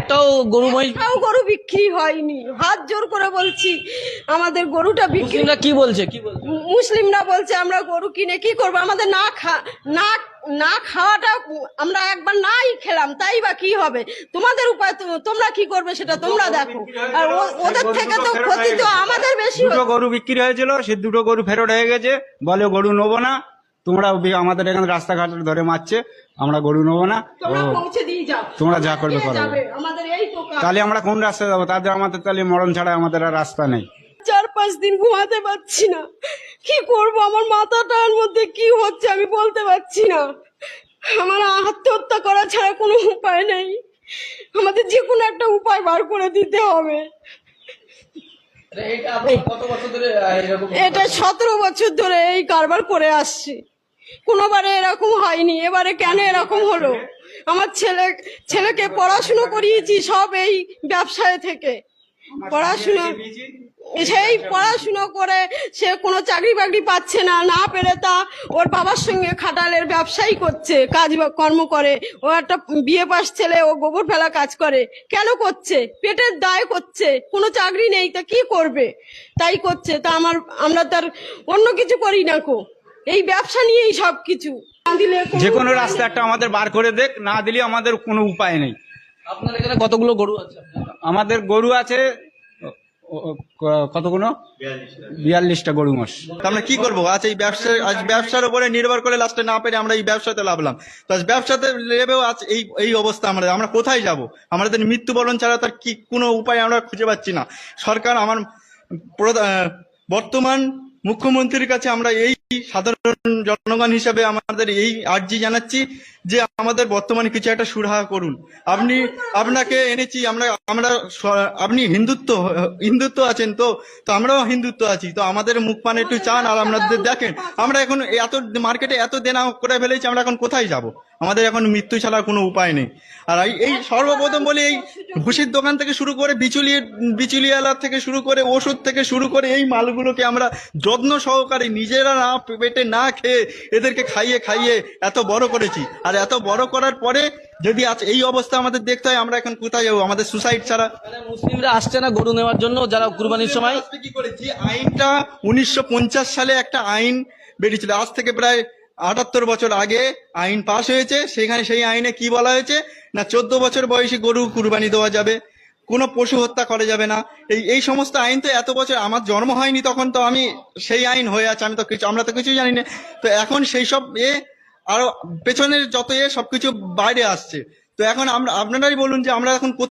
একটাও গরু মহিষ তাও গরু বিক্রি হয়নি, হাত জোর করে বলছি আমাদের গরুটা বিক্রি। মুসলিমরা কি বলছে মুসলিমরা বলছে আমরা গরু কিনে কি করবো, আমাদের না খাওয়াটা আমরা একবার নাই খেলাম তাই বা কি হবে, তোমাদের উপায় তোমরা কি করবে সেটা তোমরা দেখো। আর ওদের থেকে তো ক্ষতি তো আমাদের বেশি দুটো গরু বিক্রি হয়েছিল, সে দুটো গরু ফেরত হয়ে গেছে, বলে গরু নেবো না, তোমরা আমাদের এখানে রাস্তাঘাট ধরে মারছে, আমরা গরু নেবো না, তোমরা পৌঁছে দিয়ে যাও, তোমরা যা করবে করো। আমাদের এই তো কাজ। তাহলে আমরা কোন রাস্তায় যাবো? তাদের আমাদের তাহলে মরণ ছাড়া আমাদের আর রাস্তা নেই। 4-5 দিন ঘুমাতে পারছি না, কি করব, আমার মাথাটার মধ্যে কি হচ্ছে আমি বলতে পারছি না। আমার আত্মহত্যা করা ছাড়া কোনো উপায় নেই, আমাদের যে কোনো একটা উপায় বার করে দিতে হবে। এটা 17 বছর ধরে এই কারবার করে আসছি, কোনোবারে এরকম হয়নি, এবারে কেন এরকম হলো? আমার ছেলেকে পড়াশুনো করিয়েছি সব এই ব্যবসায় থেকে, পড়াশুনো করে সে কোনো চাকরি বাকরি পাচ্ছে না, না পেরে তা ওর বাবার সঙ্গে খাটালের ব্যবসায়ী করছে, কাজ কর্ম করে। ও একটা বিয়ে পাস ছেলে, ও গোবর ফেলা কাজ করে, কেন করছে? পেটের দায় করছে, কোনো চাকরি নেই, তা কি করবে? তাই করছে, তা আমরা তার অন্য কিছু করি না কো, এই ব্যবসা নিয়েই সবকিছু। যে কোনো রাস্তা একটা আমাদের বার করে দেখ, না দিলে আমাদের কোনো উপায় নেই। আপনার এখানে কতগুলো গরু আছে? আমাদের গরু আছে কতগুলো? 42টা গরু মোষ। আমরা কি করবো? আজ ব্যবসার উপরে নির্ভর করে লাস্টে না পেরে আমরা এই ব্যবসাতে লাভলাম। তো আজ ব্যবসাতে লেবেও আজ এই অবস্থা, আমরা কোথায় যাব? আমাদের মৃত্যুবরণ ছাড়া তার কি কোনো উপায় আমরা খুঁজে পাচ্ছি না। সরকার, আমার বর্তমান মুখ্যমন্ত্রীর কাছে আমরা এই সাধারণ জনগণ হিসাবে আমাদের এই আর্জি জানাচ্ছি যে আমাদের বর্তমানে কিছু একটা সুরাহা করুন। আপনাকে এনেছি আমরা আপনি হিন্দুত্ব আছেন তো আমরাও হিন্দুত্ব আছি, তো আমাদের মুখ পানে একটু চান আর আপনাদের দেখেন। আমরা এখন এত মার্কেটে এত দেনা করে ফেলেছি, আমরা এখন কোথায় যাব? আমাদের এখন মৃত্যু ছাড়া কোনো উপায় নেই। আর এই সর্বপ্রথম বলি, এই ভুসির দোকান থেকে শুরু করে বিচুলিওয়ালা থেকে শুরু করে ওষুধ থেকে শুরু করে এই মালগুলোকে আমরা যত্ন সহকারে নিজেরা না পেটে না খেয়ে এদেরকে খাইয়ে এত বড় করেছি। আর এত বড় করার পরে যদি আজ এই অবস্থা আমাদের দেখতে হয়, আমরা এখন কোথায় যাবো? আমাদের সুসাইড ছাড়া। মুসলিমরা আসছে না গরু নেওয়ার জন্য, যারা কুরবানির সময় কি করে? যে আইনটা 1950 সালে একটা আইন বেরিয়েছিল, আজ থেকে প্রায় 78 বছর আগে আইন পাশ হয়েছে। সেই আইনে কি বলা হয়েছে না, 14 বছর বয়সী গরু কুরবানি দেওয়া যাবে, কোনো পশু হত্যা করা যাবে না। এই সমস্ত আইন তো এত বছর, আমার জন্ম হয়নি তখন, তো আমি সেই আইন হয়ে আছে, আমরা তো কিছুই জানি না। তো এখন সেই সব আরো পেছনের যত সবকিছু বাইরে আসছে। তো এখন আপনারাই বলুন যে আমরা এখন